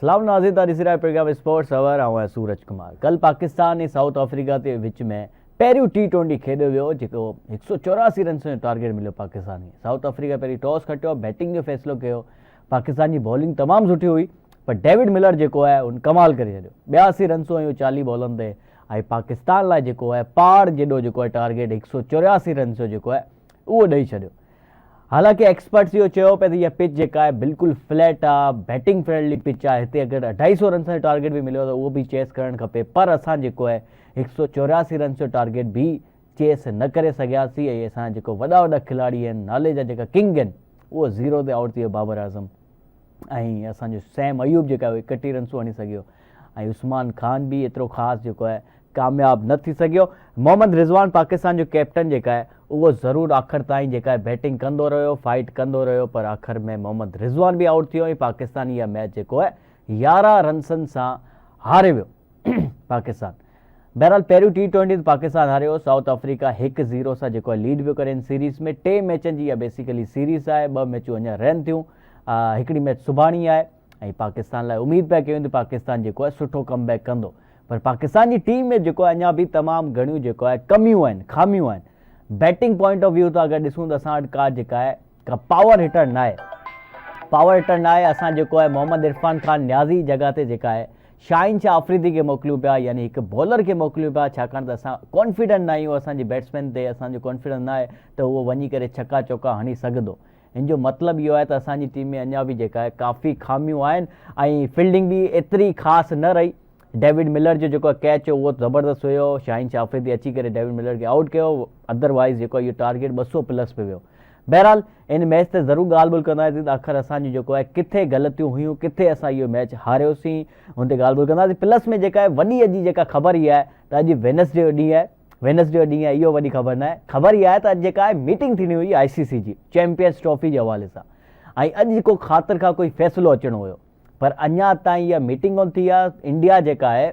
सलाम नाज़रीन तारीसी राय programme sports अवर आऊं सूरज कुमार। कल पाकिस्तान ने साउथ अफ्रीका के विच में पहिरियों T20 खेॾियो वियो जेको 184 रन जो टारगेट मिलियो पाकिस्तान खे। साउथ अफ्रीका पहिरीं टॉस खटियो, बैटिंग जो फ़ैसिलो कयो। पाकिस्तान जी बॉलिंग तमामु सुठी हुई, पर डेविड मिलर जेको आहे उन कमाल करे छॾियो। 82 रन हुयूं 40 बॉलनि ते ऐं पाकिस्तान लाइ जेको आहे पार जेॾो जेको आहे टारगेट 184 रन जो जेको आहे उहो ॾेई छॾियो। हालांकि एक्सपर्ट्स इहो चयो पिया त इहा पिच जेका आहे बिल्कुलु फ्लैट आहे, बैटिंग फ्रेंडली पिच आहे। हिते अगरि 250 रन जो टारगेट बि मिलियो त उहो बि चेस करणु खपे, पर असां जेको आहे 184 रन जो टारगेट बि चेस न करे सघियासीं। ऐं असां जेको वॾा वॾा खिलाड़ी आहिनि, नाले जा जेका किंग आहिनि, उहो 0 ते आउट थी वियो। बाबर आज़म ऐं असांजो सैम अयूब जेका आहे 31 रन हणी सघियो, ऐं उस्मान खान बि एतिरो ख़ासि जेको आहे कामयाबु न थी सघियो। मोहम्मद रिज़वान पाकिस्तान जो कैप्टन जेका आहे उहो ज़रूरु आख़िर ताईं जेका आहे बैटिंग कंदो रहियो, फाइट कंदो रहियो, पर आख़िर में मोहम्मद रिज़वान बि आउट थी वियो ऐं पाकिस्तान इहा मैच जेको आहे 11 रन्सनि सां हारे वियो पाकिस्तान। बहरहाल पहिरियों T20 पाकिस्तान हारियो। साउथ अफ्रीका 1-0 सां जेको आहे लीड पियो करे इन सीरीज़ में। 3 मैचनि जी इहा बेसिकली सीरीज़ आहे। 2 मैचूं अञा रहनि थियूं, हिकिड़ी मैच सुभाणे आहे ऐं पाकिस्तान लाइ उमेद पिया कयूं त पाकिस्तान जेको आहे सुठो कमबैक कंदो, पर पाकिस्तान जी टीम में जेको आहे अञा बि तमामु घणियूं जेको आहे कमियूं आहिनि, खामियूं आहिनि। बैटिंग पॉइंट ऑफ व्यू त अगरि ॾिसूं त असां वटि का जेका आहे का पावर हिटर न आहे, पावर हिटर न आहे। असां जेको आहे मोहम्मद इरफान खान न्याज़ी जॻह ते जेका आहे शाहिन शाह अफ़रीदी खे मोकिलियूं पिया, यानी हिकु बॉलर खे मोकिलियूं पिया, छाकाणि त असां कॉन्फिडेंट न आहियूं। असांजे बैट्समैन ते असांजो कॉन्फिडेंस न आहे त उहो वञी करे छक्का चौका हणी सघंदो। इन जो मतिलबु इहो आहे त असांजी टीम में अञा बि जेका आहे काफ़ी खामियूं आहिनि ऐं फील्डिंग बि एतिरी ख़ासि न रही। डेविड मिलर जो जेको कैच हो उहो ज़बरदस्त हुयो। शाहिन शाह अफ़रीदी अची करे डेविड मिलर खे आउट कयो, अदरवाइज़ जेको इहो टारगेट 200+ पे वियो। बहरहाल इन मैच ते ज़रूरु ॻाल्हि ॿोल कंदासीं त आख़िर असांजी जेको आहे किथे ग़लतियूं हुयूं, किथे असां इहो मैच हारियोसीं, हुन ते ॻाल्हि ॿोल कंदासीं। प्लस में जेका आहे वॾी अॼु जेका ख़बर इहा आहे त अॼु वेनसडे जो ॾींहुं आहे। वेनसडे जो ॾींहुं आहे इहो वॾी ख़बर न आहे। ख़बर इहा आहे त अॼु जेका आहे मीटिंग थींदी हुई ICC जी चैंपियंस ट्रॉफी जे हवाले सां, ऐं अॼु जेको ख़ातिर खां कोई फ़ैसिलो अचणो हुयो, पर अञा ताईं इहा मीटिंग कोन थी आहे। इंडिया जेका आहे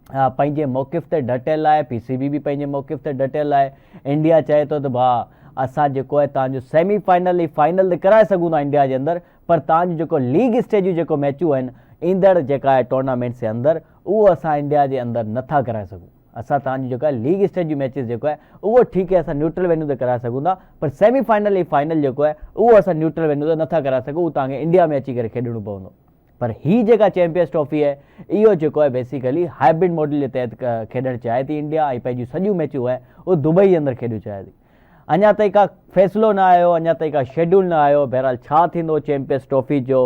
पंहिंजे मौक़िफ़ ते डटियल आहे, PCB बि पंहिंजे मौक़िफ़ ते डटियल आहे। इंडिया चए थो त भाउ असां जेको आहे तव्हांजो सेमीफाइनल ऐं फाइनल ते कराए सघूं था इंडिया जे अंदरि, पर तव्हांजो जेको लीग स्टेज जूं जेको मैचूं आहिनि ईंदड़ जेका आहे टूर्नामेंट्स जे अंदरि, उहो असां इंडिया जे अंदरि नथा कराए सघूं। असां तव्हांजी जेको आहे लीग स्टेज जूं मैचिस जेको आहे उहो ठीकु आहे असां न्यूट्रल वेन्यू ते कराए सघूं था, पर सेमीफाइनल ऐं फाइनल जेको आहे उहो असां न्यूट्रल वेन्यू ते नथा कराए सघूं, उहो तव्हांखे इंडिया में अची करे खेॾणो पवंदो। पर हीअ जेका चैंपियंस ट्रॉफी आहे इहो जेको आहे बेसिकली हाइब्रिड मॉडल जे तहत खेॾणु चाहे थी इंडिया, ऐं पंहिंजूं सॼियूं मैचूं आहे उहो दुबई जे अंदरि खेॾियूं चाहे थी। अञा ताईं का फ़ैसिलो न आयो, अञा ताईं का शेड्यूल न आयो। बहरहाल छा थींदो चैंपियंस ट्रॉफी जो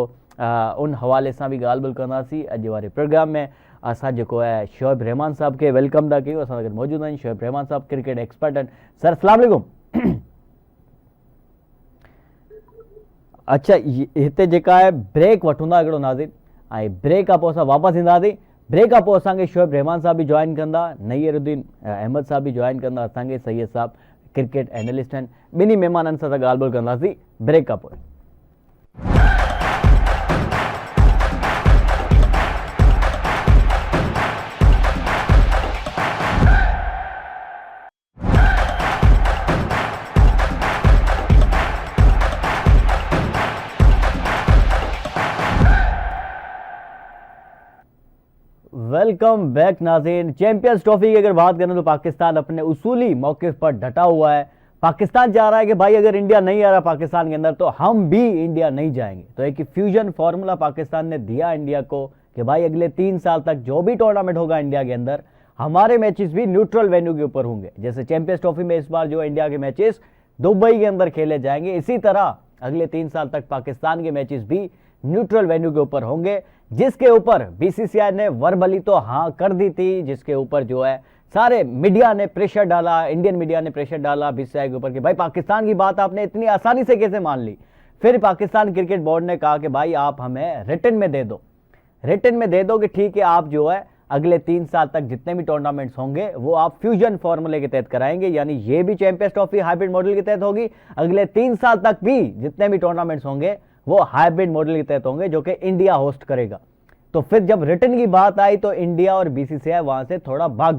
उन हवाले सां बि ॻाल्हि ॿोल कंदासीं अॼु वारे प्रोग्राम में। असां जेको आहे शोएब रहमान साहब खे वेलकम था कयूं। असां सां गॾु मौजूदु आहिनि शोएब रहमान साहब, क्रिकेट एक्सपर्ट आहिनि। सर अस्सलाम वालेकुम। अच्छा, हिते जेका आहे ब्रेक वठूं था हिकिड़ो नाज़रीन, ऐं ब्रेक खां पोइ असां वापसि ईंदासीं। ब्रेक खां पोइ असांखे शोएब रहमान साहब बि जॉइन कंदा, नईरुद्दीन अहमद साहब बि जॉइन कंदा, असांखे सैयद साहब क्रिकेट एनालिस्ट आहिनि। ॿिन्ही महिमाननि सां ॻाल्हि ॿोल कंदासीं ब्रेक खां पोइ। वेलकम बैक नाज़रीन। चैंपियंस ट्रॉफी की अगर बात करें तो पाकिस्तान अपने उसूली मौक़िफ़ पर डटा हुआ है। पाकिस्तान चाह रहा है कि भाई अगर इंडिया नहीं आ रहा पाकिस्तान के अंदर तो हम भी इंडिया नहीं जाएंगे। तो एक फ्यूजन फार्मूला पाकिस्तान ने दिया इंडिया को कि भाई अगले 3 साल तक जो भी टूर्नामेंट होगा इंडिया के अंदर हमारे मैचेस भी न्यूट्रल वेन्यू के ऊपर होंगे। जैसे चैंपियंस ट्रॉफी में इस बार जो इंडिया के मैचेस दुबई के अंदर खेले जाएंगे, इसी तरह अगले 3 साल तक पाकिस्तान के मैचेस भी न्यूट्रल वेन्यू के ऊपर होंगे, जिसके ऊपर BCCI ने वर्बली तो हाँ कर दी थी, जिसके ऊपर जो है सारे मीडिया ने प्रेशर डाला, इंडियन मीडिया ने प्रेशर डाला BCCI के ऊपर कि भाई पाकिस्तान की बात आपने इतनी आसानी से कैसे मान ली। फिर पाकिस्तान क्रिकेट बोर्ड ने कहा कि भाई आप हमें रिटन में दे दो, रिटन में दे दो कि ठीक है आप जो है अगले 3 साल तक जितने भी टूर्नामेंट्स होंगे वो आप फ्यूजन फॉर्मूले के तहत कराएंगे, यानी ये भी चैंपियंस ट्रॉफी हाइब्रिड मॉडल के तहत होगी। अगले 3 साल तक भी जितने भी टूर्नामेंट्स होंगे वो हाइब्रिड मॉडल के तहत होंगे, जो कि इंडिया होस्ट करेगा। तो फिर जब रिटर्न की बात आई तो इंडिया और BCCI वहां से थोड़ा भाग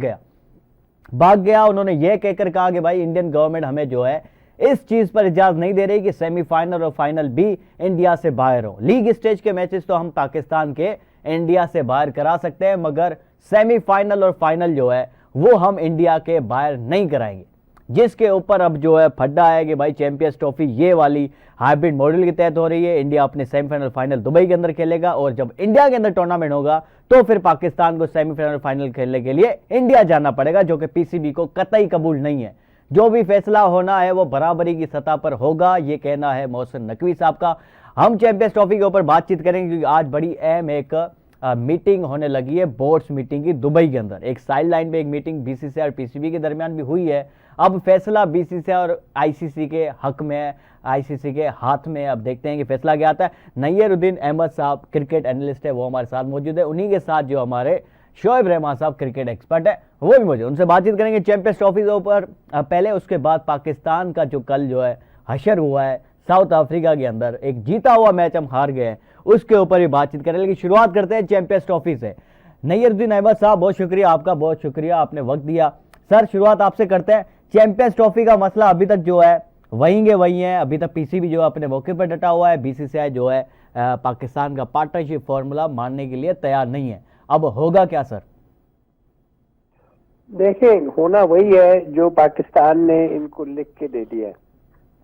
गया। उन्होंने ये कहकर कहा कि भाई इंडियन गवर्नमेंट हमें जो है इस चीज पर इजाजत नहीं दे रही कि सेमीफाइनल और फाइनल भी इंडिया से बाहर हो। लीग स्टेज के मैचेस तो हम पाकिस्तान के इंडिया से बाहर करा सकते हैं, मगर सेमीफाइनल और फाइनल जो है वो हम इंडिया के बाहर नहीं कराएंगे। जिसके ऊपर अब जो है फड्डा है कि भाई चैंपियंस ट्रॉफी ये वाली हाइब्रिड मॉडल के तहत हो रही है। इंडिया अपने सेमीफाइनल फाइनल दुबई के अंदर खेलेगा, और जब इंडिया के अंदर टूर्नामेंट होगा तो फिर पाकिस्तान को सेमीफाइनल फाइनल खेलने के लिए इंडिया जाना पड़ेगा, जो कि पीसीबी को कतई कबूल नहीं है। जो भी फैसला होना है वो बराबरी की सतह पर होगा, ये कहना है मोहसिन नकवी साहब का। हम चैंपियंस ट्रॉफी के ऊपर बातचीत करेंगे क्योंकि आज बड़ी अहम एक मीटिंग होने लगी है, बोर्ड्स मीटिंग की दुबई के अंदर। एक साइड लाइन पे एक मीटिंग बीसीसीआई और पीसीबी के दरमियान भी हुई है। अब फैसला बीसीसीआई और आईसीसी के हक में है, आईसीसी के हाथ में। अब देखते हैं कि फैसला क्या आता है। नैयरुद्दीन अहमद साहब क्रिकेट एनालिस्ट है, वो हमारे साथ मौजूद है। उन्हीं के साथ जो हमारे शोएब रहमान साहब क्रिकेट एक्सपर्ट है वो भी मौजूद। उनसे बातचीत करेंगे चैंपियंस ट्रॉफी के ऊपर पहले, उसके बाद पाकिस्तान का जो कल जो है हशर हुआ है साउथ अफ्रीका के अंदर, एक जीता हुआ मैच हम हार गए, उसके ऊपर भी बातचीत करें। लेकिन शुरुआत करते हैं चैंपियंस ट्रॉफी से। नैयरुद्दीन अहमद साहब, बहुत शुक्रिया आपका, बहुत शुक्रिया, आपने वक्त दिया। सर, शुरुआत आपसे करते हैं। चैंपियंस ट्रॉफी का मसला अभी तक जो है वहीं के वहीं है। अभी तक पीसीबी जो है अपने मौके पर डटा हुआ है, बीसीसीआई जो है पाकिस्तान का पार्टनरशिप फॉर्मूला मानने के लिए तैयार नहीं है। अब होगा क्या सर? देखें, होना वही है जो पाकिस्तान ने इनको लिख के दे दिया है,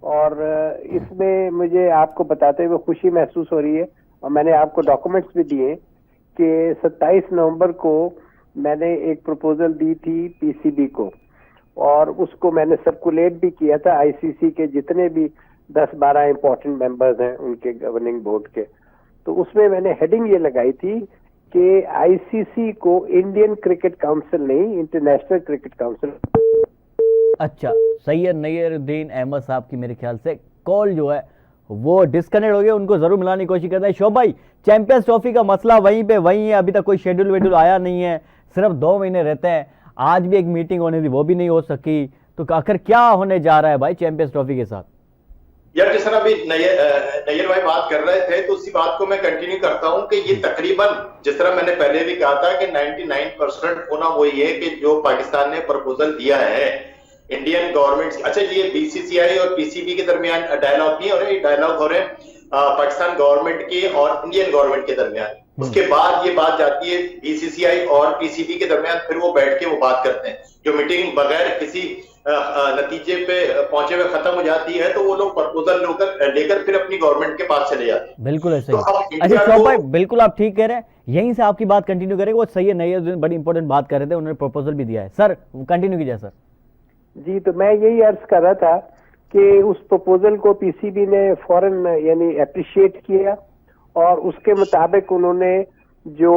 और इसमें मुझे आपको बताते हुए खुशी महसूस हो रही है, और मैंने आपको डॉक्यूमेंट्स भी दिए कि 27 नवंबर को मैंने एक प्रपोजल दी थी पीसीबी को, और उसको मैंने सर्कुलेट भी किया था आईसीसी के जितने भी 10-12 इंपॉर्टेंट मेंबर्स हैं उनके गवर्निंग बोर्ड के। तो उसमें मैंने हेडिंग ये लगाई थी कि आईसीसी को इंडियन क्रिकेट काउंसिल नहीं, इंटरनेशनल क्रिकेट काउंसिल। अच्छा, सैयद नैयरुद्दीन अहमद साहब की मेरे ख्याल से कॉल जो है वो डिस्कनेक्ट हो गई, उनको जरूर मिलाने की कोशिश करते हैं। शोभ भाई, चैंपियंस ट्रॉफी का मसला वहीं पे वहीं है, अभी तक कोई शेड्यूल वेड्यूल आया नहीं है, सिर्फ 2 महीने रहते हैं। आज भी एक मीटिंग होनी थी, वो भी नहीं हो सकी, तो आखिर क्या होने जा रहा है भाई चैंपियंस ट्रॉफी के साथ? यार, जिस तरह अभी नैयर भाई बात कर रहे थे तो उसी बात को मैं कंटिन्यू करता हूं कि ये तकरीबन, जिस तरह मैंने पहले भी कहा था कि 99% होना वही है कि जो पाकिस्तान ने प्रपोजल दिया है इंडियन गवर्नमेंट। अच्छा, ये बीसीसीआई और पीसीबी के दरमियान डायलॉग नहीं हो रहे, डायलॉग हो रहे पाकिस्तान गवर्नमेंट के और इंडियन गवर्नमेंट के दरमियान। उसके बाद ये बात जाती है बीसीसीआई और पीसीबी के दरमियान, फिर वो बैठ के वो बात करते हैं। जो मीटिंग बगैर किसी नतीजे पे पहुंचे हुए खत्म हो जाती है, तो वो लोग प्रपोजल लेकर फिर अपनी गवर्नमेंट के पास चले जाते हैं। बिल्कुल ऐसे ही। अच्छा शोभ भाई, बिल्कुल आप ठीक कह रहे हैं, यहीं से आपकी बात कंटिन्यू करेंगे। वो सही है, नैयरुद्दीन बड़ी इंपॉर्टेंट बात कर रहे थे, उन्होंने प्रपोजल भी दिया है। सर कंटिन्यू कीजिए। सर जी, तो मैं यही अर्ज कर रहा था कि उस प्रपोजल को पीसीबी ने फौरन यानी अप्रिशिएट किया, और उसके मुताबिक उन्होंने जो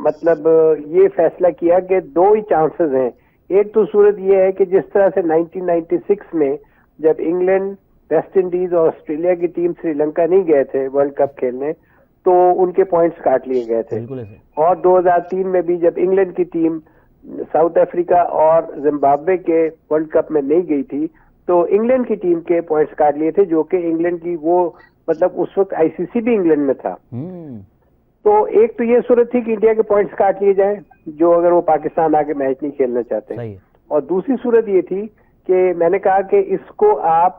मतलब ये फैसला किया कि 2 ही चांसेस हैं। एक तो सूरत ये है कि जिस तरह से 1996 में जब इंग्लैंड, वेस्ट इंडीज और ऑस्ट्रेलिया की टीम श्रीलंका नहीं गए थे वर्ल्ड कप खेलने, तो उनके पॉइंट्स काट लिए गए थे। और 2003 में भी जब इंग्लैंड की टीम साउथ अफ्रीका और जिम्बाब्वे के वर्ल्ड कप में नहीं गई थी, तो इंग्लैंड की टीम के पॉइंट्स काट लिए थे, जो कि इंग्लैंड की वो मतलब उस वक्त आईसीसी भी इंग्लैंड में था। तो एक तो ये सूरत थी कि इंडिया के पॉइंट्स काट लिए जाएं, जो अगर वो पाकिस्तान आके मैच नहीं खेलना चाहते, और दूसरी सूरत ये थी कि मैंने कहा कि इसको आप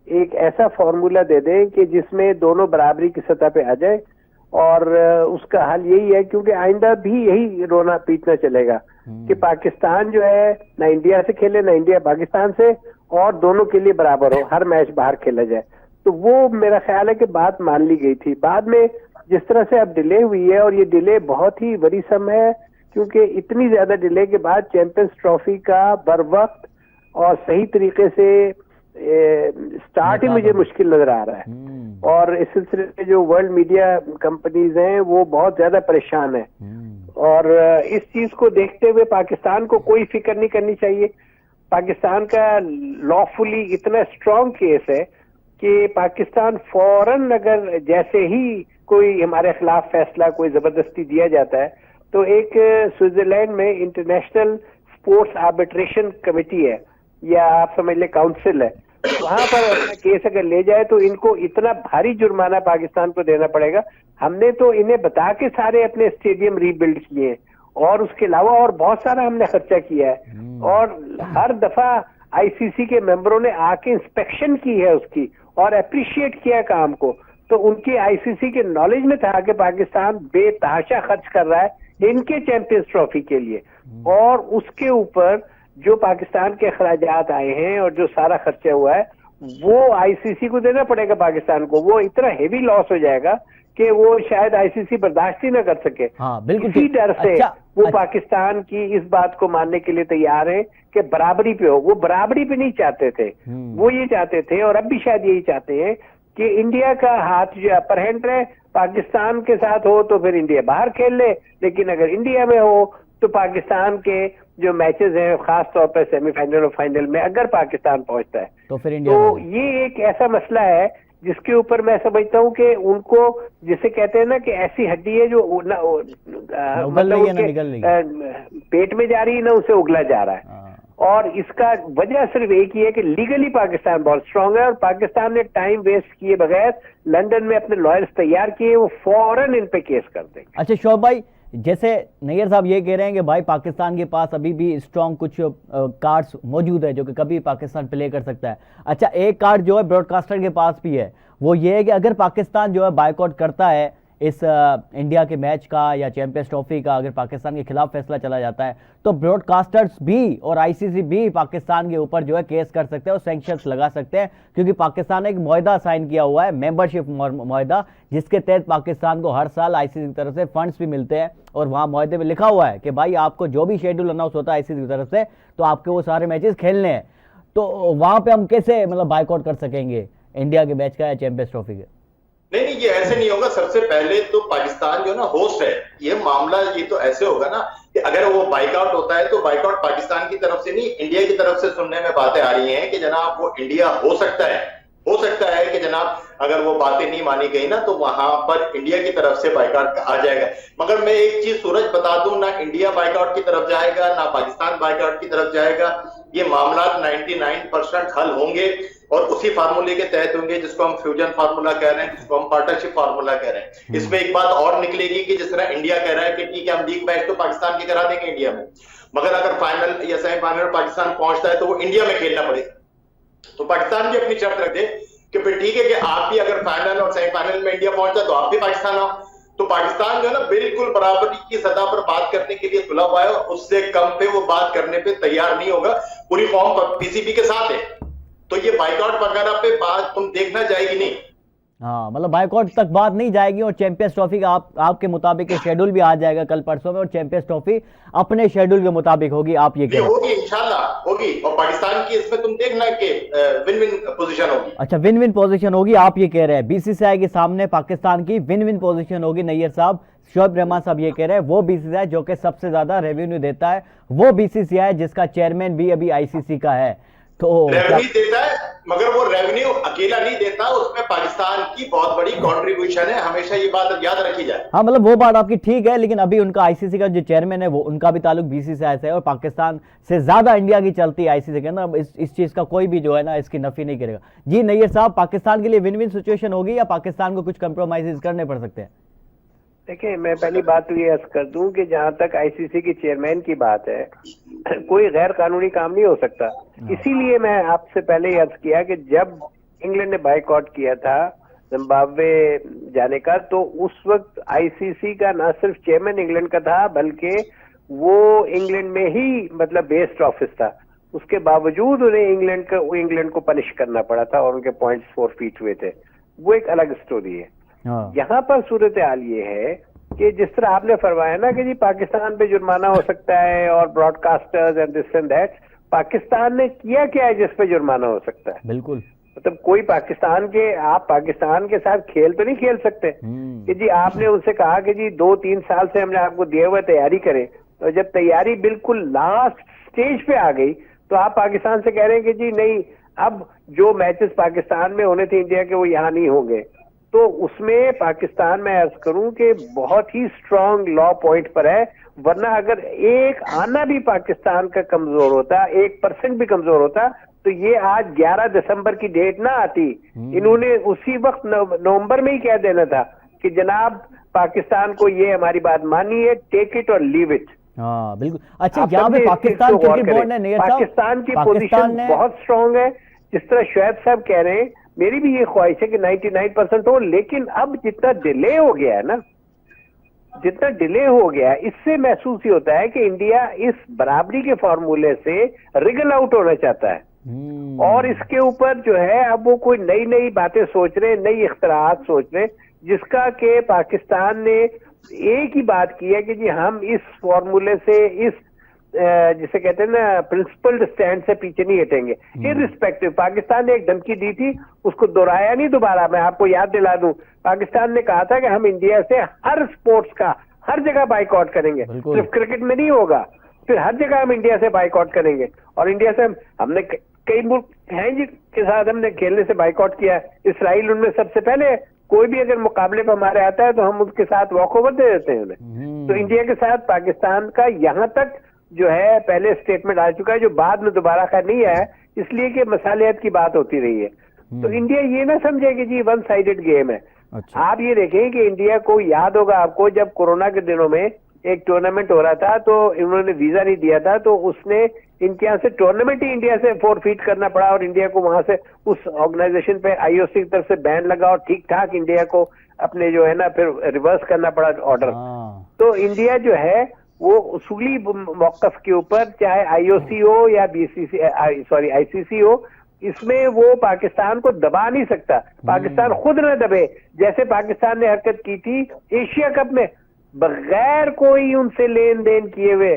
एक ऐसा फॉर्मूला दे दें कि जिसमें दोनों बराबरी की सतह पे आ जाए, और उसका हल यही है, क्योंकि आइंदा भी यही रोना पीटना चलेगा कि पाकिस्तान जो है ना इंडिया से खेले ना इंडिया पाकिस्तान से, और दोनों के लिए बराबर हो, हर मैच बाहर खेला जाए। तो वो मेरा ख्याल है कि बात मान ली गई थी। बाद में जिस तरह से अब डिले हुई है, और ये डिले बहुत ही वरीसम है, क्योंकि इतनी ज्यादा डिले के बाद चैंपियंस ट्रॉफी का बर वक्त और सही तरीके से स्टार्ट ही मुझे मुश्किल नजर आ रहा है। और इस सिलसिले में जो वर्ल्ड मीडिया कंपनीज हैं वो बहुत ज्यादा परेशान है, और इस चीज को देखते हुए पाकिस्तान को कोई फिक्र नहीं करनी चाहिए। पाकिस्तान का लॉफुली इतना स्ट्रॉन्ग केस है कि पाकिस्तान फौरन, अगर जैसे ही कोई हमारे खिलाफ फैसला कोई जबरदस्ती दिया जाता है, तो एक स्विट्जरलैंड में इंटरनेशनल स्पोर्ट्स आर्बिट्रेशन कमेटी है, या आप समझ ले काउंसिल है, वहां पर अपना केस अगर ले जाए तो इनको इतना भारी जुर्माना पाकिस्तान को देना पड़ेगा। हमने तो इन्हें बता के सारे अपने स्टेडियम रीबिल्ड किए, और उसके अलावा और बहुत सारा हमने खर्चा किया है, और हर दफा आईसीसी के मेंबरों ने आके इंस्पेक्शन की है उसकी, और अप्रिशिएट किया काम को। तो उनकी आईसीसी के नॉलेज में था कि पाकिस्तान बेतहाशा खर्च कर रहा है इनके चैंपियंस ट्रॉफी के लिए, और उसके ऊपर जो पाकिस्तान के अखराजात आए हैं और जो सारा खर्चा हुआ है वो आईसीसी को देना पड़ेगा पाकिस्तान को। वो इतना हेवी लॉस हो जाएगा कि वो शायद आईसीसी बर्दाश्त ही ना कर सके। हाँ, बिल्कुल इसी डर से वो अच्छा। पाकिस्तान की इस बात को मानने के लिए तैयार है कि बराबरी पे हो। वो बराबरी पे नहीं चाहते थे, वो ये चाहते थे और अब भी शायद यही चाहते हैं कि इंडिया का हाथ जो अपर हैंड रहे, पाकिस्तान के साथ हो तो फिर इंडिया बाहर खेल ले, लेकिन अगर इंडिया में हो तो पाकिस्तान के जो मैचेस हैं खास तौर पर सेमीफाइनल और फाइनल में अगर पाकिस्तान पहुंचता है तो फिर इंडिया तो ये एक ऐसा मसला है जिसके ऊपर मैं समझता हूँ कि उनको, जिसे कहते हैं ना कि ऐसी हड्डी है जो पेट में जा रही है ना उसे उगला जा रहा है। और इसका वजह सिर्फ एक ही है कि लीगली पाकिस्तान बहुत स्ट्रांग है और पाकिस्तान ने टाइम वेस्ट किए बगैर लंदन में अपने लॉयर्स तैयार किए, वो फौरन इन पे केस कर देंगे। अच्छा शोभ भाई, जैसे नैयर साहब ये कह रहे हैं कि भाई पाकिस्तान के पास अभी भी स्ट्रॉन्ग कुछ कार्ड्स मौजूद है जो कि कभी पाकिस्तान प्ले कर सकता है। अच्छा, एक कार्ड जो है ब्रॉडकास्टर के पास भी है, वो ये है कि अगर पाकिस्तान जो है बायकॉट करता है इस इंडिया के मैच का या चैंपियंस ट्रॉफी का, अगर पाकिस्तान के खिलाफ फैसला चला जाता है तो ब्रॉडकास्टर्स भी और आईसीसी भी पाकिस्तान के ऊपर जो है केस कर सकते हैं और सैंक्शंस लगा सकते हैं, क्योंकि पाकिस्तान ने एक मुआहदा साइन किया हुआ है, मेंबरशिप मुआहदा, जिसके तहत पाकिस्तान को हर साल आईसीसी की तरफ से फंड्स भी मिलते हैं और वहां मुआहदे में लिखा हुआ है कि भाई आपको जो भी शेड्यूल अनाउंस होता है आईसीसी की तरफ से तो आपके वो सारे मैचेस खेलने हैं। तो वहां पे हम कैसे मतलब बायकॉट कर सकेंगे इंडिया के मैच का या चैंपियंस ट्रॉफी के? नहीं, ये ऐसे नहीं होगा। सबसे पहले तो पाकिस्तान जो ना होस्ट है, ये मामला ये तो ऐसे होगा ना कि अगर वो बाइकआउट होता है तो बाइकआउट पाकिस्तान की तरफ से नहीं, इंडिया की तरफ से सुनने में बातें आ रही हैं कि जनाब वो इंडिया हो सकता है कि जनाब अगर वो बातें नहीं मानी गई ना तो वहां पर इंडिया की तरफ से बाइकआउट आ जाएगा। मगर मैं एक चीज सूरज बता दूं, ना इंडिया बाइकआउट की तरफ जाएगा ना पाकिस्तान बाइकआउट की तरफ जाएगा। ये मामला 99% हल होंगे और उसी फार्मूले के तहत होंगे जिसको हम फ्यूजन फार्मूला कह रहे हैं, जिसको हम पार्टनरशिप फार्मूला कह रहे हैं। इसमें एक बात और निकलेगी कि जिस तरह इंडिया कह रहा है कि ठीक है हम लीग मैच तो पाकिस्तान के करा देंगे इंडिया में, मगर अगर फाइनल या सेमीफाइनल पाकिस्तान पहुंचता है तो वो इंडिया में खेलना पड़ेगा। तो पाकिस्तान भी अपनी शर्त रख दे कि फिर ठीक है कि आप भी अगर फाइनल और सेमीफाइनल में इंडिया पहुंचता है तो आप भी पाकिस्तान आओ। तो पाकिस्तान जो है ना बिल्कुल बराबरी की सतह पर बात करने के लिए खुला हुआ है और उससे कम पे वो बात करने पे तैयार नहीं होगा। पूरी फॉर्म पीसीबी के साथ है, तो ये बाइकआउट वगैरह पे बात तुम देखना जाएगी नहीं। हाँ, मतलब बाइकआउट तक बात नहीं जाएगी और चैंपियंस ट्रॉफी का आपके मुताबिक शेड्यूल भी आ जाएगा कल परसों में और चैंपियंस ट्रॉफी अपने शेड्यूल के मुताबिक होगी, आप ये कह रहे हैं? होगी, इंशाल्लाह होगी और पाकिस्तान की इसमें तुम देखना कि विन विन पोजीशन होगी। अच्छा, विन विन पोजीशन होगी, आप ये कह रहे हैं बीसीसीआई के सामने पाकिस्तान की विन विन पोजीशन होगी। नैयर साहब, शोएब रहमान साहब ये कह रहे हैं वो बीसीसीआई जो कि सबसे ज्यादा रेवेन्यू देता है, वो बीसीसीआई जिसका चेयरमैन भी अभी आईसीसी का है, तो रेवेन्यू देता है मगर वो रेवेन्यू अकेला नहीं देता, उसमें पाकिस्तान की बहुत बड़ी कंट्रीब्यूशन है, हमेशा ये बात याद रखी जाए। हाँ, मतलब वो बात आपकी ठीक है, लेकिन अभी उनका आईसीसी का जो चेयरमैन है वो उनका भी ताल्लुक बीसीसीआई से है और पाकिस्तान से ज्यादा इंडिया की चलती है आईसीसी के अंदर। इस चीज का कोई भी जो है ना इसकी नफी नहीं करेगा। जी नैयर साहब, पाकिस्तान के लिए विन विन सिचुएशन होगी या पाकिस्तान को कुछ कंप्रोमाइज करने पड़ सकते हैं? देखिए, मैं पहली बात तो ये अर्ज कर दूं कि जहां तक आईसीसी के चेयरमैन की बात है, कोई गैर कानूनी काम नहीं हो सकता। इसीलिए मैं आपसे पहले ही अर्ज किया कि जब इंग्लैंड ने बाइकआउट किया था जिम्बाब्वे जाने का, तो उस वक्त आईसीसी का न सिर्फ चेयरमैन इंग्लैंड का था बल्कि वो इंग्लैंड में ही मतलब बेस्ड ऑफिस था। उसके बावजूद उन्हें इंग्लैंड को पनिश करना पड़ा था और उनके पॉइंट्स फोरफीट हुए थे। वो एक अलग स्टोरी है। यहाँ पर सूरत हाल ये है कि जिस तरह आपने फरमाया ना कि जी पाकिस्तान पे जुर्माना हो सकता है और broadcasters and this and that, Pakistan ने किया क्या है जिस पे जुर्माना हो सकता है? बिल्कुल, मतलब कोई आप पाकिस्तान के साथ खेल तो नहीं खेल सकते कि जी आपने उनसे कहा कि जी 2-3 साल से हमने आपको दिए हुए तैयारी करें, और जब तैयारी बिल्कुल लास्ट स्टेज पे आ गई तो आप पाकिस्तान से कह रहे हैं कि जी नहीं, अब जो मैचेस पाकिस्तान में होने थे इंडिया के वो यहाँ नहीं होंगे। तो उसमें पाकिस्तान में अर्ज करूं कि बहुत ही स्ट्रांग लॉ पॉइंट पर है, वरना अगर एक आना भी पाकिस्तान का कमजोर होता, 1% भी कमजोर होता, तो ये आज 11 दिसंबर की डेट ना आती। इन्होंने उसी वक्त नवंबर में ही कह देना था कि जनाब पाकिस्तान को ये हमारी बात मानी है, टेक इट और लीव इट। हाँ बिल्कुल। अच्छा, यहाँ पे पाकिस्तान क्रिकेट बोर्ड ने पाकिस्तान की पोजीशन बहुत स्ट्रांग है। जिस तरह शोएब साहब कह रहे हैं, मेरी भी ये ख्वाहिश है कि 99% हो, लेकिन अब जितना डिले हो गया है ना, जितना डिले हो गया है, इससे महसूस ही होता है कि इंडिया इस बराबरी के फॉर्मूले से रिगल आउट होना चाहता है। और इसके ऊपर जो है अब वो कोई नई नई बातें सोच रहे, नई इख्तराआत सोच रहे, जिसका कि पाकिस्तान ने एक ही बात की है कि जी हम इस फॉर्मूले से, इस जिसे कहते हैं ना प्रिंसिपल्ड स्टैंड से पीछे नहीं हटेंगे। इररिस्पेक्टिव, पाकिस्तान ने एक धमकी दी थी, उसको दोहराया नहीं दोबारा। मैं आपको याद दिला दूं, पाकिस्तान ने कहा था कि हम इंडिया से हर स्पोर्ट्स का हर जगह बाइकआउट करेंगे, सिर्फ क्रिकेट में नहीं होगा, फिर हर जगह हम इंडिया से बाइकआउट करेंगे। और इंडिया से हमने कई मुल्क हैं जिनके साथ हमने खेलने से बाइकआउट किया है। इसराइल उनमें सबसे पहले, कोई भी अगर मुकाबले पर हमारे आता है तो हम उसके साथ वॉक ओवर दे देते हैं उन्हें। तो इंडिया के साथ पाकिस्तान का यहाँ तक जो है पहले स्टेटमेंट आ चुका है, जो बाद में दोबारा का नहीं आया, इसलिए कि मसालियत की बात होती रही है। तो इंडिया ये ना समझे कि जी वन साइडेड गेम है। अच्छा। आप ये देखें कि इंडिया को याद होगा आपको, जब कोरोना के दिनों में एक टूर्नामेंट हो रहा था तो इन्होंने वीजा नहीं दिया था, तो उसने इनके यहाँ से टूर्नामेंट ही इंडिया से फोरफीट करना पड़ा और इंडिया को वहां से उस ऑर्गेनाइजेशन पे IOC की तरफ से बैन लगा और ठीक ठाक इंडिया को अपने जो है ना फिर रिवर्स करना पड़ा ऑर्डर। तो इंडिया जो है वो उसूली मौकफ के ऊपर, चाहे IOC हो या ICC हो, इसमें वो पाकिस्तान को दबा नहीं सकता। पाकिस्तान खुद न दबे, जैसे पाकिस्तान ने हरकत की थी एशिया कप में, बगैर कोई उनसे लेन देन किए हुए,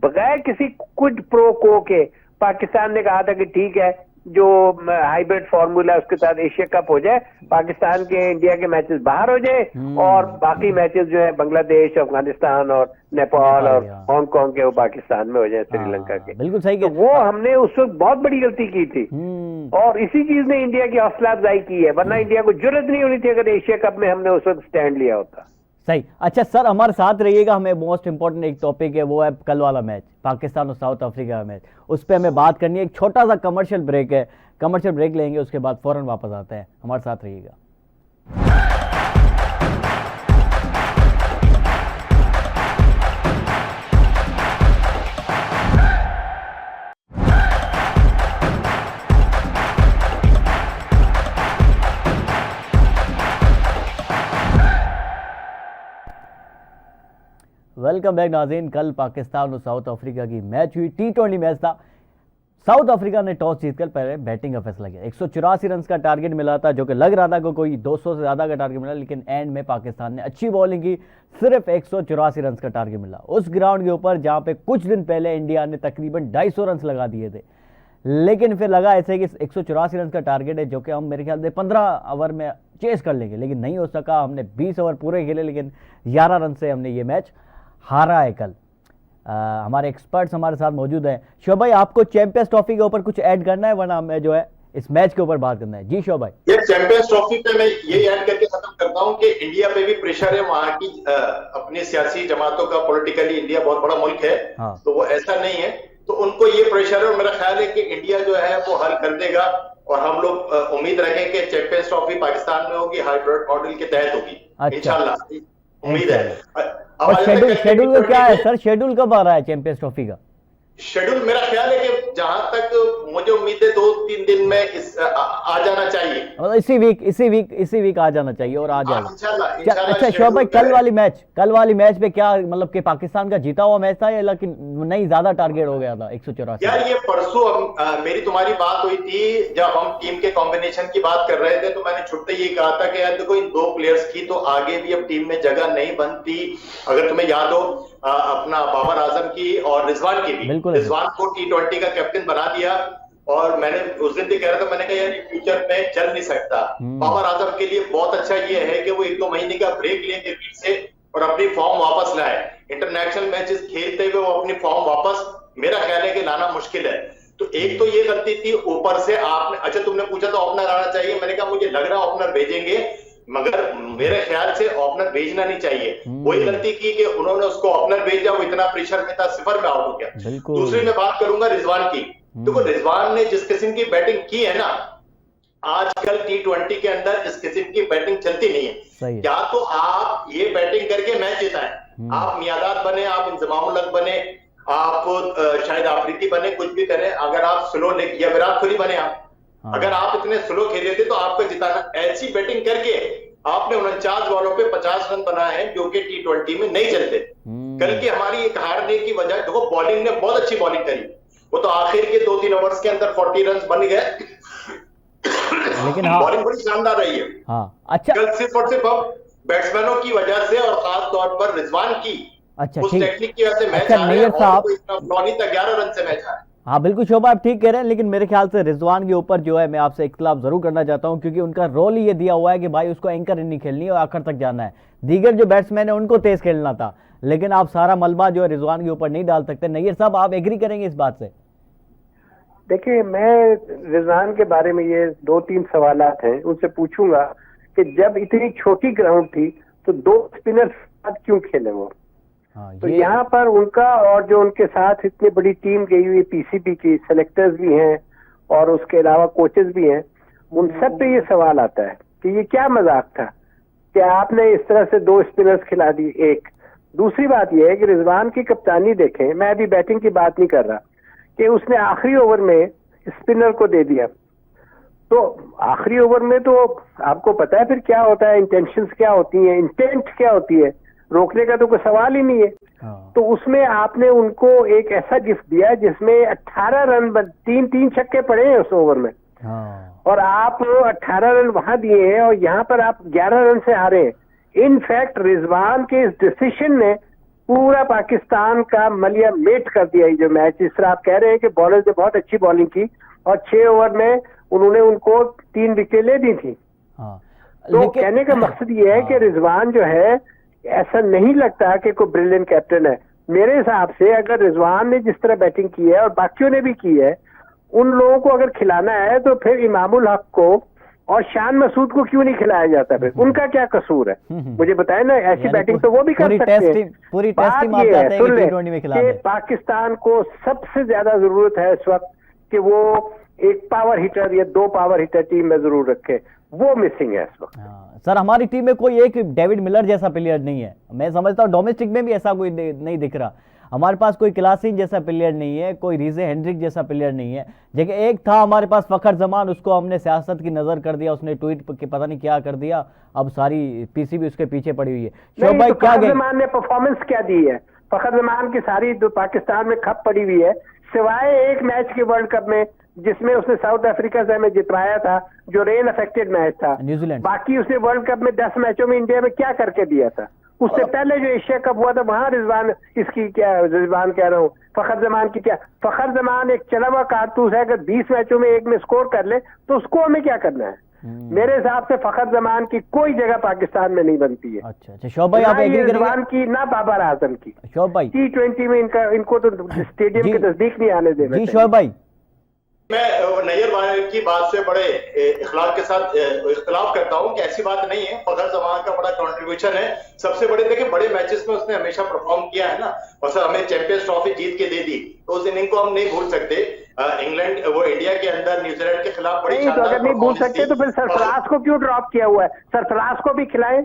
बगैर किसी क्विड प्रो को के पाकिस्तान ने कहा था कि ठीक है, जो हाइब्रिड फार्मूला उसके साथ एशिया कप हो जाए, पाकिस्तान के इंडिया के मैचेस बाहर हो जाए और बाकी मैचेस जो है बांग्लादेश, अफगानिस्तान और नेपाल और हांगकांग के वो पाकिस्तान में हो जाए, श्रीलंका के। बिल्कुल सही। तो वो हमने उस वक्त बहुत बड़ी गलती की थी और इसी चीज ने इंडिया की हौसला अफजाई की है, वरना इंडिया को जरूरत नहीं होनी थी अगर एशिया कप में हमने उस वक्त स्टैंड लिया होता। सही। अच्छा सर, हमारे साथ रहिएगा, हमें मोस्ट इंपॉर्टेंट एक टॉपिक है, वो है कल वाला मैच, पाकिस्तान और साउथ अफ्रीका का मैच, उस पर हमें बात करनी है। एक छोटा सा कमर्शियल ब्रेक है, कमर्शियल ब्रेक लेंगे, उसके बाद फौरन वापस आते हैं। हमारे साथ रहिएगा। वेलकम बैक नाज़रीन। कल पाकिस्तान और साउथ अफ्रीका की मैच हुई, T20 मैच था। साउथ अफ्रीका ने टॉस जीतकर पहले बैटिंग का फैसला किया। 184 रन का टारगेट मिला था, जो कि लग रहा था कि कोई 200 से ज़्यादा का टारगेट मिला, लेकिन एंड में पाकिस्तान ने अच्छी बॉलिंग की, सिर्फ 184 रन का टारगेट मिला उस ग्राउंड के ऊपर जहां पे कुछ दिन पहले इंडिया ने तकरीबन 250 रन लगा दिए थे। लेकिन फिर लगा ऐसे कि 184 रन का टारगेट है, जो कि हम मेरे ख्याल से 15 ओवर में चेस कर लेंगे, लेकिन नहीं हो सका। हमने 20 ओवर पूरे खेले, लेकिन 11 रन से हमने ये मैच हारा है कल। हमारे एक्सपर्ट्स हमारे साथ मौजूद हैं। शोभ भाई, आपको चैंपियंस ट्रॉफी के ऊपर कुछ ऐड करना है, वरना हमें जो है इस मैच के ऊपर बात करना है। जी शोभ भाई। ये चैंपियंस ट्रॉफी पे मैं ये ऐड करके खत्म करता हूं कि इंडिया पे भी प्रेशर है, वहां की अपनी सियासी जमातों का, पॉलिटिकली इंडिया बहुत बड़ा मुल्क है। हाँ। तो वो ऐसा नहीं है, तो उनको ये प्रेशर है और मेरा ख्याल है कि इंडिया जो है वो हल कर देगा और हम लोग उम्मीद रखें कि चैंपियंस ट्रॉफी पाकिस्तान में होगी, हाइब्रिड मॉडल के तहत होगी। इंशाल्लाह उम्मीद है। और शेड्यूल क्या है सर, शेड्यूल कब आ रहा है चैंपियंस ट्रॉफी का? शेड्यूल मेरा ख्याल है कि जहां तक मुझे उम्मीद है 2-3 दिन में आ जाना चाहिए, मतलब इसी वीक आ जाना चाहिए और आ जाएगा इंशाल्लाह। अच्छा शोभ भाई, कल वाली मैच पे क्या मतलब कि पाकिस्तान का जीता हुआ मैच था या लेकिन नहीं ज्यादा टारगेट हो गया था 184? यार ये परसों मेरी तुम्हारी बात हुई थी, जब हम टीम के कॉम्बिनेशन की बात कर रहे थे, तो मैंने छुट्टे ये कहा था कि यार देखो इन 2 प्लेयर्स की तो आगे भी अब टीम में जगह नहीं बनती। अगर तुम्हें याद हो अपना बाबर आजम की और रिजवान की भी, रिजवान को T20 का कैप्टन बना दिया और मैंने उस दिन भी कह रहा था, मैंने कहा यार फ्यूचर में चल नहीं सकता। बाबर आजम के लिए बहुत अच्छा ये है कि वो 1-2 महीने का ब्रेक ले क्रिकेट से और अपनी फॉर्म वापस लाए। इंटरनेशनल मैचेस खेलते हुए वो अपनी फॉर्म वापस, मेरा ख्याल है कि लाना मुश्किल है। तो एक तो ये गलती थी, ऊपर से आपने, अच्छा तुमने पूछा था ओपनर आना चाहिए, मैंने कहा मुझे लग रहा है ओपनर भेजेंगे, मगर मेरे ख्याल से ओपनर भेजना नहीं चाहिए। वही गलती की कि उन्होंने उसको ओपनर भेजा, वो इतना प्रेशर में था, 0 में आउट हो गया। दूसरी मैं बात करूंगा रिजवान की। देखो रिजवान ने जिस किस्म की बैटिंग की है ना, आजकल T20 के अंदर इस किस्म की बैटिंग चलती नहीं है। या तो आप ये बैटिंग करके मैच जिताएं, आप मियादाद बने, आप इंजमामुल हक बने, आप शाहिद आफरीदी बने, कुछ भी करें, अगर आप स्लो या विराट कोहली बने आप, अगर आप इतने स्लो खेले थे तो आपको जिताना, ऐसी बैटिंग करके आपने 49 बॉलों पे 50 रन बनाए हैं जो कि T20 में नहीं चलते। कल की हमारी एक हारने की वजह, देखो बॉलिंग ने बहुत अच्छी बॉलिंग करी, वो तो आखिर के 2-3 ओवर्स के अंदर 40 रन बन गए, लेकिन हाँ, बॉलिंग बड़ी शानदार रही है। हाँ अच्छा, कल सिर्फ और सिर्फ अब बैट्समैनों की वजह से और खास तौर पर रिजवान की अच्छा उस ठीक। टेक्निक की वजह से मैच अच्छा आ रहा है, नैयर और साहब, कोई इतना फ्लॉ नहीं था, 11 रन से मैच आ रहा है। हाँ बिल्कुल शोभा, आप ठीक कह रहे हैं, लेकिन मेरे ख्याल से रिजवान के ऊपर जो है मैं आपसे इख्तिलाफ जरूर करना चाहता हूं, क्योंकि उनका रोल ही ये दिया हुआ है कि भाई उसको एंकर इनिंग खेलनी है और आखिर तक जाना है। दीगर जो बैट्समैन है उनको तेज खेलना था, लेकिन आप सारा मलबा जो है रिजवान के ऊपर नहीं डाल सकते। नैयर साहब, आप एग्री करेंगे इस बात से? देखिए, मैं रिजवान के बारे में ये 2-3 सवालात हैं, उनसे पूछूंगा कि जब इतनी छोटी ग्राउंड थी तो 2 स्पिनर साथ क्यों खेले वो? तो यहाँ पर उनका और जो उनके साथ इतनी बड़ी टीम गई हुई पीसीबी की, सेलेक्टर्स भी हैं और उसके अलावा कोचेस भी हैं, उन सब पे ये सवाल आता है कि ये क्या मजाक था कि आपने इस तरह से 2 स्पिनर्स खिला दी। एक दूसरी बात यह है कि रिजवान की कप्तानी देखें, मैं अभी बैटिंग की बात नहीं कर रहा, कि उसने आखिरी ओवर में स्पिनर को दे दिया। तो आखिरी ओवर में तो आपको पता है फिर क्या होता है, इंटेंशंस क्या होती हैं, इंटेंट क्या होती है, रोकने का तो कोई सवाल ही नहीं है। तो उसमें आपने उनको एक ऐसा गिफ्ट दिया जिसमें 18 रन, 3 छक्के पड़े हैं उस ओवर में, और आप 18 रन वहां दिए हैं और यहाँ पर आप 11 रन से हारे हैं। इनफैक्ट रिजवान के इस डिसीजन ने पूरा पाकिस्तान का मलिया मेट कर दिया ये जो मैच। जिस तरह आप कह रहे हैं कि बॉलर्स ने बहुत अच्छी बॉलिंग की और 6 ओवर में उन्होंने उनको 3 विकेट ले दी थी। तो कहने का मकसद ये है कि रिजवान जो है, ऐसा नहीं लगता कि कोई ब्रिलियंट कैप्टन है। मेरे हिसाब से अगर रिजवान ने जिस तरह बैटिंग की है और बाकियों ने भी की है, उन लोगों को अगर खिलाना है तो फिर इमामुल हक को और शान मसूद को क्यों नहीं खिलाया जाता? फिर उनका क्या कसूर है? मुझे बताए ना, ऐसी बैटिंग तो वो भी कर सकते हैं। पूरी बात ये है, सुन ले, कि पाकिस्तान को सबसे ज्यादा जरूरत है इस वक्त कि वो एक पावर हिटर या 2 पावर हिटर टीम में जरूर रखे, वो मिसिंग है इस वक्त। सर, हमारी टीम में कोई एक डेविड मिलर जैसा प्लेयर नहीं है। मैं समझता हूँ डोमेस्टिक में भी ऐसा कोई नहीं दिख रहा। हमारे पास कोई क्लासिन जैसा प्लेयर नहीं है, कोई रीजे हेंड्रिक जैसा प्लेयर नहीं है। जगह एक था हमारे पास फखर जमान, उसको हमने सियासत की नजर कर दिया, उसने ट्वीट के पता नहीं क्या कर दिया, अब सारी पीसीबी उसके पीछे पड़ी हुई है। शोभ भाई, फखर जमान ने परफॉर्मेंस क्या दी है? फखर जमान की सारी पाकिस्तान में खप पड़ी हुई है, सिवाय एक मैच के वर्ल्ड कप में जिसमें उसने साउथ अफ्रीका से हमें जितवाया था, जो रेन अफेक्टेड मैच था। न्यूजीलैंड। बाकी उसने वर्ल्ड कप में 10 मैचों में इंडिया में क्या करके दिया था? उससे पहले जो एशिया कप हुआ था वहां रिजवान, इसकी क्या, रिजवान कह रहा हूँ, फखर जमान की क्या? फखर जमान एक चला हुआ कारतूस है, अगर 20 मैचों में एक में स्कोर कर ले तो उसको हमें क्या करना है? मेरे हिसाब से फखर जमान की कोई जगह पाकिस्तान में नहीं बनती है। अच्छा शोभ भाई, आप एग्री करेंगे? रिजवान की ना बाबर आजम की। शोभ भाई, T20 में इनको तो स्टेडियम के नजदीक नहीं आने देना। जी शोभ भाई, मैं नैयर भाई की बात से बड़े इख्लाफ के साथ इख्तिलाफ करता हूं कि ऐसी बात नहीं है। फखर जमान का बड़ा कंट्रीब्यूशन है, सबसे बड़े देखिए बड़े मैचेस में उसने हमेशा परफॉर्म किया है ना। और सर, हमें चैंपियंस ट्रॉफी जीत के दे दी तो उस इनिंग को हम नहीं भूल सकते। इंग्लैंड, वो इंडिया के अंदर न्यूजीलैंड के खिलाफ बड़ी नहीं, तो अगर नहीं भूल सकते तो फिर सरफराज को क्यों ड्रॉप किया हुआ है? सरफराज को भी खिलाए।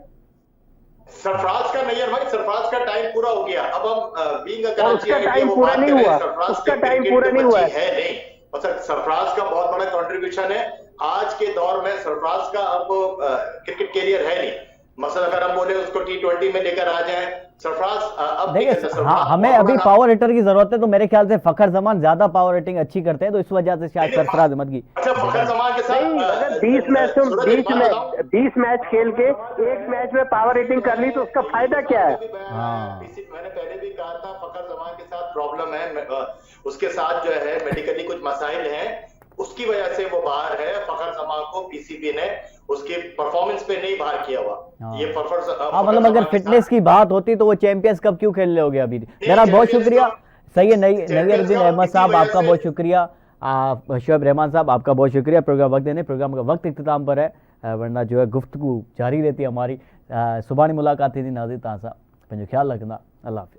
सरफराज का, नैयर भाई, सरफराज का टाइम पूरा हो गया। अब हम बीइंग अ कराची, उसका टाइम पूरा नहीं हुआ, उसका टाइम पूरा नहीं हुआ है नहीं। और सर, सरफराज का बहुत बड़ा कंट्रीब्यूशन है। आज के दौर में सरफराज का अब क्रिकेट कैरियर है नहीं। मसलन अगर हम बोले उसको T20 में लेकर आ जाएं, सरफराज अब देखिए, हाँ, हमें अभी पावर हिटर की जरूरत है, तो मेरे ख्याल से फखर जमान ज्यादा पावर हिटिंग अच्छी करते हैं, तो इस वजह से शायद सरफराज अहमद की। अच्छा, फखर जमान के साथ अगर 20 मैच खेल के एक मैच में पावर हिटिंग कर ली तो उसका फायदा क्या है? मैंने पहले भी कहा था, फखर जमान के साथ प्रॉब्लम है, उसके साथ जो है मेडिकली कुछ मसाइल हैं, उसकी वजह से वो बाहर है। फखर जमान को पीसीबी ने उसके परफॉर्मेंस पे नहीं बाहर किया हुआ। ये मतलब अगर फिटनेस की बात होती तो वो चैंपियंस कप क्यों खेल रहे अभी? मेरा बहुत शुक्रिया। सही है, नैयरुद्दीन अहमद साहब आपका बहुत शुक्रिया, शोएब रहमान साहब आपका बहुत शुक्रिया प्रोग्राम वक्त देने। प्रोग्राम का वक्त इख्तिताम पर है, वरना जो है गुफ्तगू जारी रहती है हमारी। सुभानी मुलाकात थी नाज़रीन, तव्हां सां पंहिंजो ख्याल रखना। अल्लाह हाफ़िज़।